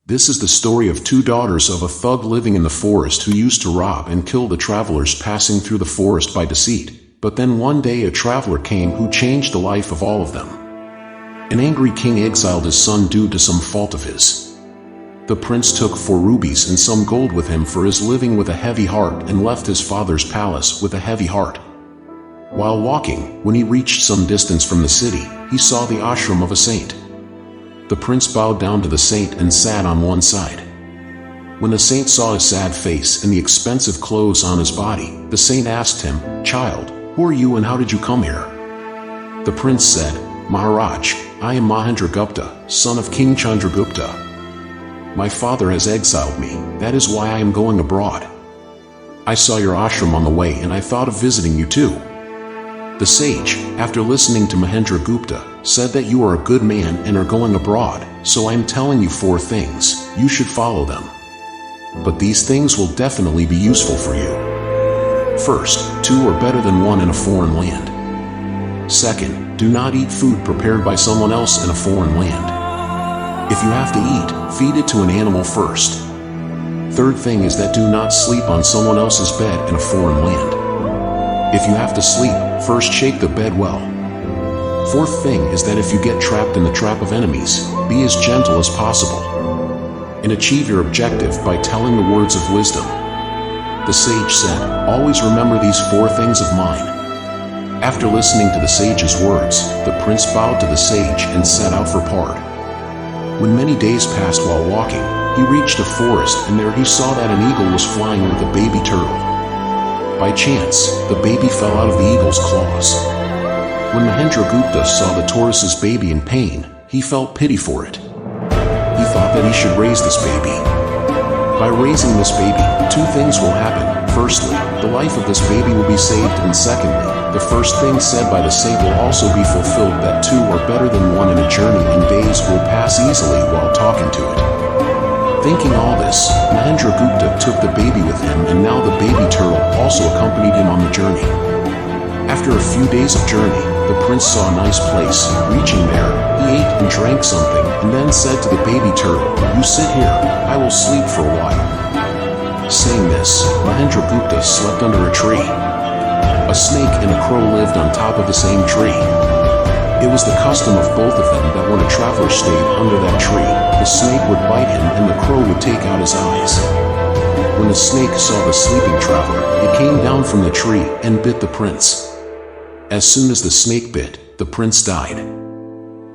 This is the story of two daughters of a thug living in the forest who used to rob and kill the travelers passing through the forest by deceit. But then one day a traveler came who changed the life of all of them. An angry king exiled his son due to some fault of his. The prince took 4 rubies and some gold with him for his living with a heavy heart and left his father's palace with a heavy heart. While walking, when he reached some distance from the city, he saw the ashram of a saint. The prince bowed down to the saint and sat on one side. When the saint saw his sad face and the expensive clothes on his body, the saint asked him, "Child, who are you and how did you come here?" The prince said, "Maharaj, I am Mahendragupta, son of King Chandragupta. My father has exiled me, that is why I am going abroad. I saw your ashram on the way and I thought of visiting you too." The sage, after listening to Mahendragupta, said that you are a good man and are going abroad, so I am telling you 4 things, you should follow them. But these things will definitely be useful for you. First, 2 are better than 1 in a foreign land. Second, do not eat food prepared by someone else in a foreign land. If you have to eat, feed it to an animal first. Third thing is that do not sleep on someone else's bed in a foreign land. If you have to sleep, first shake the bed well. Fourth thing is that if you get trapped in the trap of enemies, be as gentle as possible. And achieve your objective by telling the words of wisdom. The sage said, "Always remember these 4 things of mine." After listening to the sage's words, the prince bowed to the sage and set out for part. When many days passed while walking, he reached a forest and there he saw that an eagle was flying with a baby turtle. By chance, the baby fell out of the eagle's claws. When Mahendragupta saw the tortoise's baby in pain, he felt pity for it. He thought that he should raise this baby. By raising this baby, 2 things will happen. Firstly, the life of this baby will be saved, and secondly, the first thing said by the saint will also be fulfilled, that 2 are better than 1 in a journey and days will pass easily while talking to it. Thinking all this, Mahendragupta took the baby with him and now the baby turtle also accompanied him on the journey. After a few days of journey, the prince saw a nice place. Reaching there, he ate and drank something and then said to the baby turtle, "You sit here, I will sleep for a while." Saying this, Mahendragupta slept under a tree. A snake and a crow lived on top of the same tree. It was the custom of both of them that when a traveler stayed under that tree, the snake would bite him and the crow would take out his eyes. When the snake saw the sleeping traveler, it came down from the tree and bit the prince. As soon as the snake bit, the prince died.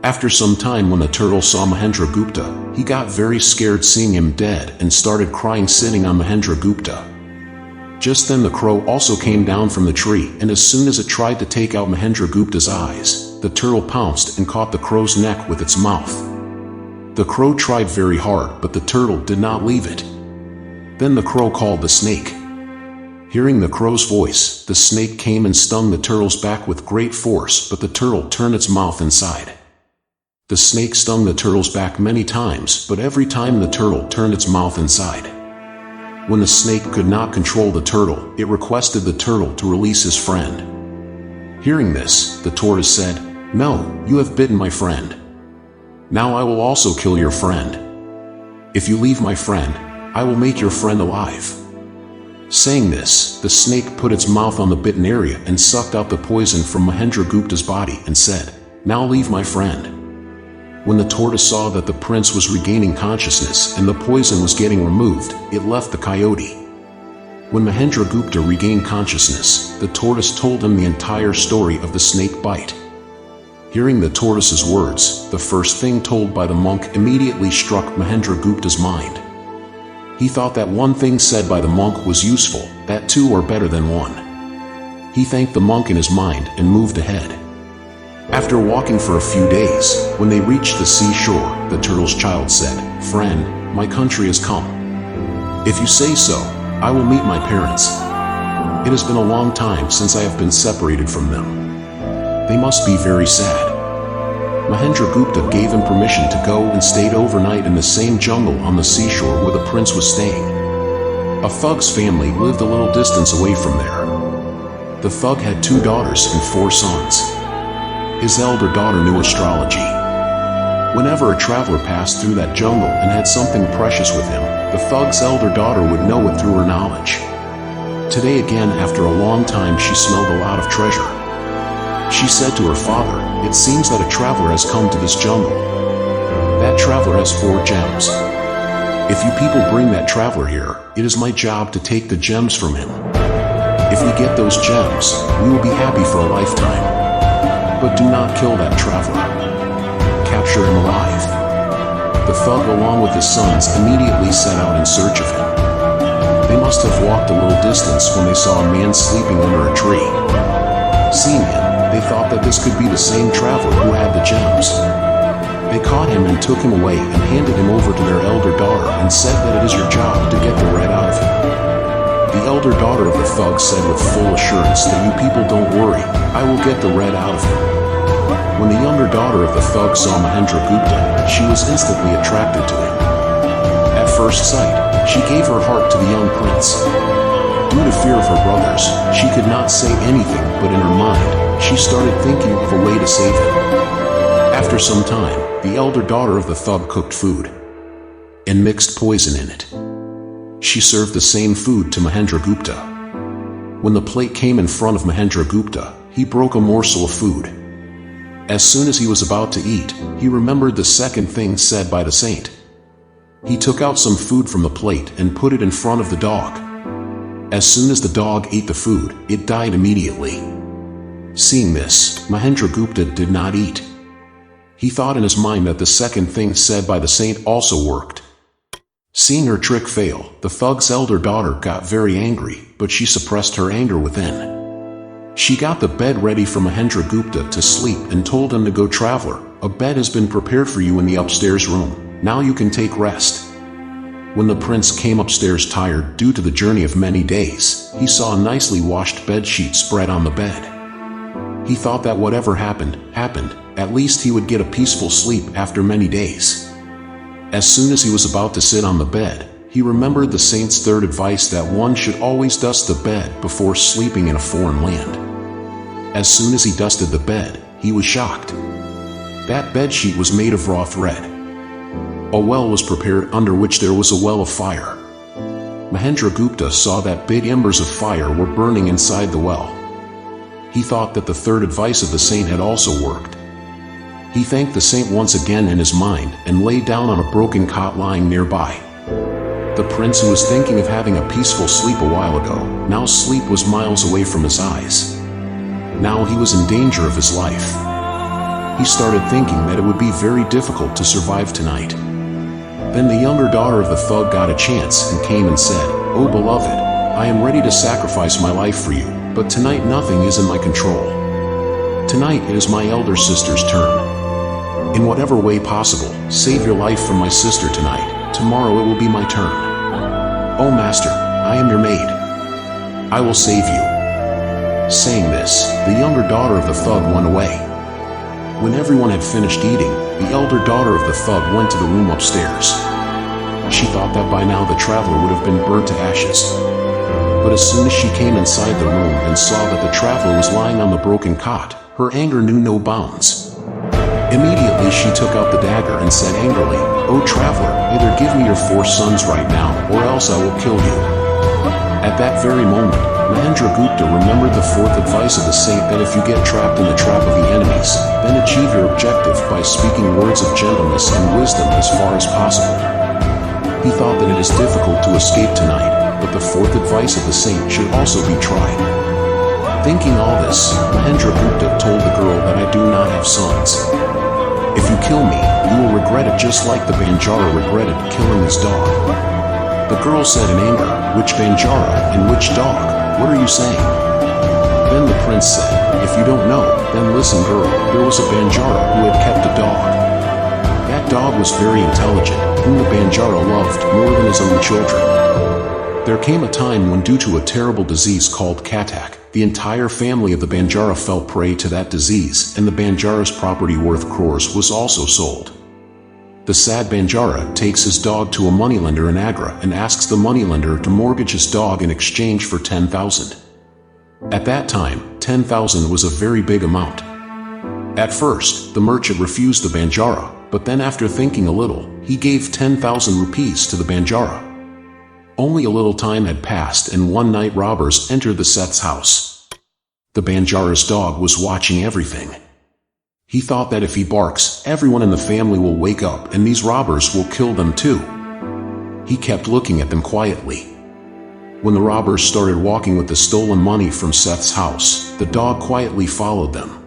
After some time, when the turtle saw Mahendragupta, he got very scared seeing him dead and started crying sitting on Mahendragupta. Just then the crow also came down from the tree, and as soon as it tried to take out Mahendragupta's eyes, the turtle pounced and caught the crow's neck with its mouth. The crow tried very hard, but the turtle did not leave it. Then the crow called the snake. Hearing the crow's voice, the snake came and stung the turtle's back with great force, but the turtle turned its mouth inside. The snake stung the turtle's back many times, but every time the turtle turned its mouth inside. When the snake could not control the turtle, it requested the turtle to release his friend. Hearing this, the tortoise said, "No, you have bitten my friend. Now I will also kill your friend. If you leave my friend, I will make your friend alive." Saying this, the snake put its mouth on the bitten area and sucked out the poison from Mahendragupta's body and said, "Now leave my friend." When the tortoise saw that the prince was regaining consciousness and the poison was getting removed, it left the coyote. When Mahendragupta regained consciousness, the tortoise told him the entire story of the snake bite. Hearing the tortoise's words, the first thing told by the monk immediately struck Mahendragupta's mind. He thought that 1 thing said by the monk was useful, that 2 are better than 1. He thanked the monk in his mind and moved ahead. After walking for a few days, when they reached the seashore, the turtle's child said, "Friend, my country has come. If you say so, I will meet my parents. It has been a long time since I have been separated from them. They must be very sad." Mahendragupta gave him permission to go and stayed overnight in the same jungle on the seashore where the prince was staying. A thug's family lived a little distance away from there. The thug had 2 daughters and 4 sons. His elder daughter knew astrology. Whenever a traveler passed through that jungle and had something precious with him, the thug's elder daughter would know it through her knowledge. Today again, after a long time, she smelled a lot of treasure. She said to her father, "It seems that a traveler has come to this jungle. That traveler has 4 gems. If you people bring that traveler here, it is my job to take the gems from him. If we get those gems, we will be happy for a lifetime. But do not kill that traveler. Capture him alive." The thug, along with his sons, immediately set out in search of him. They must have walked a little distance when they saw a man sleeping under a tree. Seeing him, they thought that this could be the same traveler who had the gems. They caught him and took him away and handed him over to their elder daughter and said that it is your job to get the red out of him. The elder daughter of the thug said with full assurance that you people don't worry, I will get the red out of him. When the younger daughter of the thug saw Mahendragupta, she was instantly attracted to him. At first sight, she gave her heart to the young prince. Due to fear of her brothers, she could not say anything, but in her mind, she started thinking of a way to save him. After some time, the elder daughter of the thug cooked food and mixed poison in it. She served the same food to Mahendragupta. When the plate came in front of Mahendragupta, he broke a morsel of food. As soon as he was about to eat, he remembered the second thing said by the saint. He took out some food from the plate and put it in front of the dog. As soon as the dog ate the food, it died immediately. Seeing this, Mahendragupta did not eat. He thought in his mind that the second thing said by the saint also worked. Seeing her trick fail, the thug's elder daughter got very angry, but she suppressed her anger within. She got the bed ready for Mahendragupta to sleep and told him to go, "Traveler, a bed has been prepared for you in the upstairs room. Now you can take rest." When the prince came upstairs tired due to the journey of many days, he saw a nicely washed bed sheet spread on the bed. He thought that whatever happened, at least he would get a peaceful sleep after many days. As soon as he was about to sit on the bed, he remembered the saint's third advice that one should always dust the bed before sleeping in a foreign land. As soon as he dusted the bed, he was shocked. That bed sheet was made of raw thread. A well was prepared under which there was a well of fire. Mahendragupta saw that big embers of fire were burning inside the well. He thought that the third advice of the saint had also worked. He thanked the saint once again in his mind and lay down on a broken cot lying nearby. The prince, who was thinking of having a peaceful sleep a while ago, now sleep was miles away from his eyes. Now he was in danger of his life. He started thinking that it would be very difficult to survive tonight. Then the younger daughter of the thug got a chance and came and said, "Oh beloved, I am ready to sacrifice my life for you, but tonight nothing is in my control. Tonight it is my elder sister's turn. In whatever way possible, save your life from my sister tonight. Tomorrow it will be my turn. Oh master, I am your maid. I will save you." Saying this, the younger daughter of the thug went away. When everyone had finished eating, the elder daughter of the thug went to the room upstairs. She thought that by now the traveler would have been burnt to ashes. But as soon as she came inside the room and saw that the traveler was lying on the broken cot, her anger knew no bounds. Immediately she took out the dagger and said angrily, "Oh traveler, either give me your 4 sons right now, or else I will kill you." At that very moment, Mahendragupta remembered the fourth advice of the saint that if you get trapped in the trap of the enemies, then achieve your objective by speaking words of gentleness and wisdom as far as possible. He thought that it is difficult to escape tonight, but the fourth advice of the saint should also be tried. Thinking all this, Mahendragupta told the girl that I do not have sons. If you kill me, you will regret it just like the Banjara regretted killing his dog. The girl said in anger, "Which Banjara and which dog? What are you saying?" Then the prince said, "If you don't know, then listen girl, there was a Banjara who had kept a dog. That dog was very intelligent, whom the Banjara loved more than his own children. There came a time when due to a terrible disease called Katak, the entire family of the Banjara fell prey to that disease, and the Banjara's property worth crores was also sold. The sad Banjara takes his dog to a moneylender in Agra and asks the moneylender to mortgage his dog in exchange for 10,000. At that time, 10,000 was a very big amount. At first, the merchant refused the Banjara, But then after thinking a little, he gave 10,000 rupees to the Banjara. Only a little time had passed and one night robbers entered the Seth's house. The Banjara's dog was watching everything. He thought that if he barks, everyone in the family will wake up and these robbers will kill them too. He kept looking at them quietly. When the robbers started walking with the stolen money from Seth's house, the dog quietly followed them.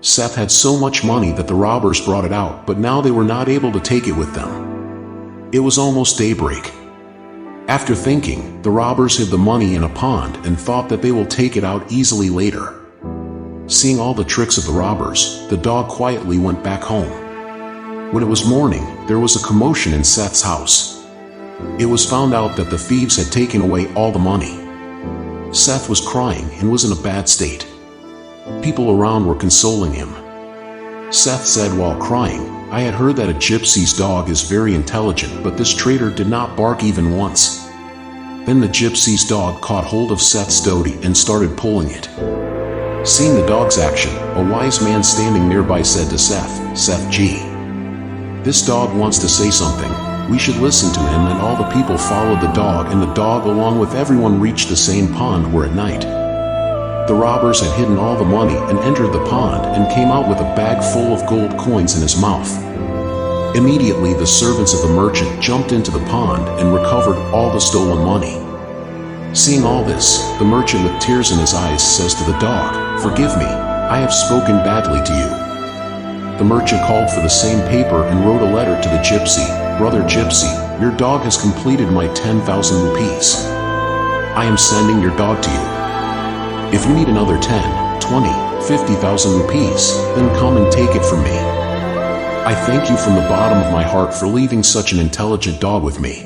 Seth had so much money that the robbers brought it out, but now they were not able to take it with them. It was almost daybreak. After thinking, the robbers hid the money in a pond and thought that they will take it out easily later. Seeing all the tricks of the robbers, the dog quietly went back home. When it was morning, there was a commotion in Seth's house. It was found out that the thieves had taken away all the money. Seth was crying and was in a bad state. People around were consoling him. Seth said while crying, "I had heard that a gypsy's dog is very intelligent, but this traitor did not bark even once." Then the gypsy's dog caught hold of Seth's dhoti and started pulling it. Seeing the dog's action, a wise man standing nearby said to Seth, "Seth G. This dog wants to say something. We should listen to him." And all the people followed the dog, and the dog along with everyone reached the same pond where at night the robbers had hidden all the money and entered the pond and came out with a bag full of gold coins in his mouth. Immediately the servants of the merchant jumped into the pond and recovered all the stolen money. Seeing all this, the merchant with tears in his eyes says to the dog, "Forgive me, I have spoken badly to you." The merchant called for the same paper and wrote a letter to the gypsy, "Brother Gypsy, your dog has completed my 10,000 rupees. I am sending your dog to you. If you need another 10, 20, 50,000 rupees, then come and take it from me. I thank you from the bottom of my heart for leaving such an intelligent dog with me."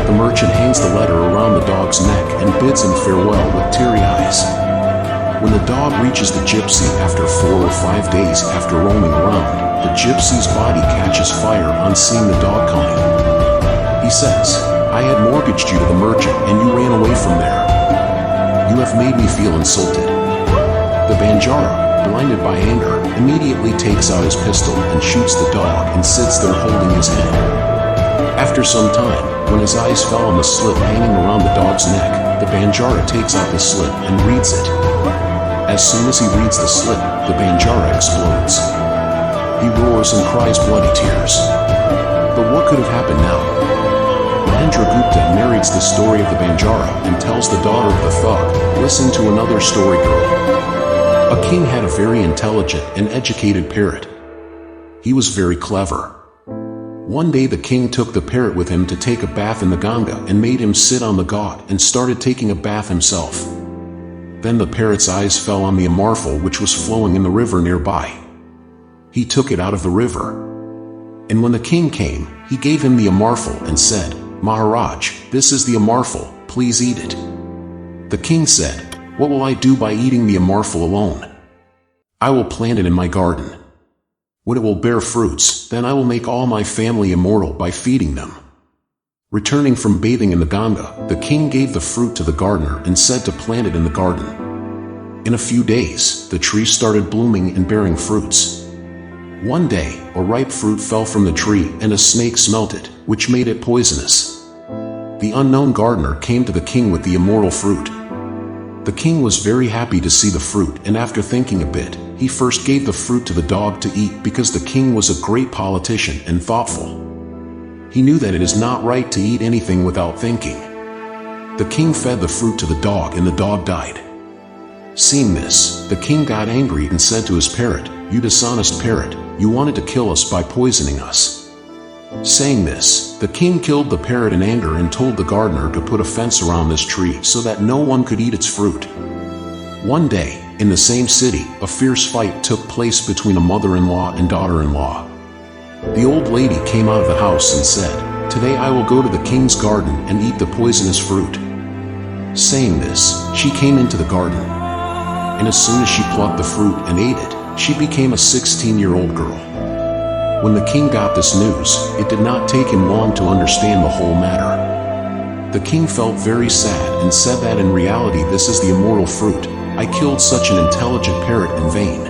The merchant hangs the letter around the dog's neck and bids him farewell with teary eyes. When the dog reaches the gypsy after 4 or 5 days after roaming around, the gypsy's body catches fire on seeing the dog coming. He says, "I had mortgaged you to the merchant and you ran away from there. You have made me feel insulted." The Banjara, blinded by anger, immediately takes out his pistol and shoots the dog and sits there holding his head. After some time, when his eyes fell on the slip hanging around the dog's neck, the Banjara takes out the slip and reads it. As soon as he reads the slip, the Banjara explodes. He roars and cries bloody tears. But what could have happened now? Mahendra Gupta narrates the story of the Banjara and tells the daughter of the thug, "Listen to another story, girl. A king had a very intelligent and educated parrot. He was very clever. One day the king took the parrot with him to take a bath in the Ganga and made him sit on the god and started taking a bath himself. Then the parrot's eyes fell on the amarfal which was flowing in the river nearby. He took it out of the river. And when the king came, he gave him the amarfal and said, 'Maharaj, this is the amarfal, please eat it.' The king said, 'What will I do by eating the amarfal alone? I will plant it in my garden. When it will bear fruits, then I will make all my family immortal by feeding them.' Returning from bathing in the Ganga, the king gave the fruit to the gardener and said to plant it in the garden. In a few days, the tree started blooming and bearing fruits. One day, a ripe fruit fell from the tree and a snake smelt it, which made it poisonous. The unknown gardener came to the king with the immortal fruit. The king was very happy to see the fruit, and after thinking a bit, he first gave the fruit to the dog to eat because the king was a great politician and thoughtful. He knew that it is not right to eat anything without thinking. The king fed the fruit to the dog and the dog died. Seeing this, the king got angry and said to his parrot, "You dishonest parrot, you wanted to kill us by poisoning us." Saying this, the king killed the parrot in anger and told the gardener to put a fence around this tree so that no one could eat its fruit. One day, in the same city, a fierce fight took place between a mother-in-law and daughter-in-law. The old lady came out of the house and said, "Today I will go to the king's garden and eat the poisonous fruit." Saying this, she came into the garden. And as soon as she plucked the fruit and ate it, she became a 16-year-old girl. When the king got this news, it did not take him long to understand the whole matter. The king felt very sad and said that in reality this is the immortal fruit. I killed such an intelligent parrot in vain.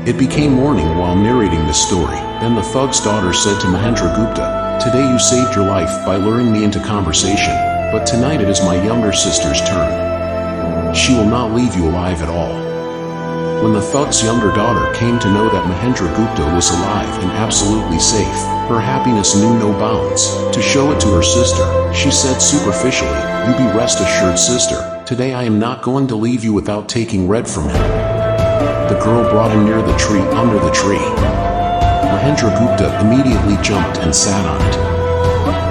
It became morning while narrating this story. Then the thug's daughter said to Mahendragupta, "Today you saved your life by luring me into conversation, but tonight it is my younger sister's turn. She will not leave you alive at all." When the thug's younger daughter came to know that Mahendragupta was alive and absolutely safe, her happiness knew no bounds. To show it to her sister, she said superficially, "You be rest assured, sister, today I am not going to leave you without taking red from him." The girl brought him near the tree. Under the tree, Mahendragupta immediately jumped and sat on it.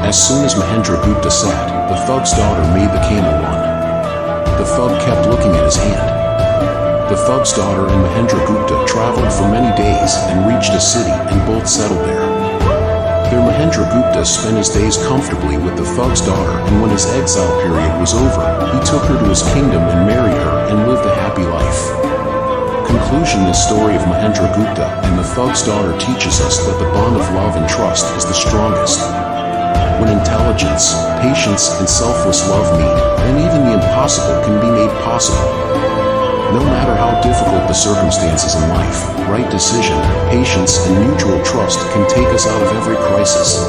As soon as Mahendragupta sat, the thug's daughter made the camel run. The thug kept looking at his hand. The thug's daughter and Mahendragupta traveled for many days and reached a city and both settled there. There Mahendragupta spent his days comfortably with the thug's daughter, and when his exile period was over, he took her to his kingdom and married her and lived a happy life. Conclusion: this story of Mahendragupta and the thug's daughter teaches us that the bond of love and trust is the strongest. When intelligence, patience, and selfless love meet, then even the impossible can be made possible. No matter how difficult the circumstances in life, right decision, patience, and mutual trust can take us out of every crisis.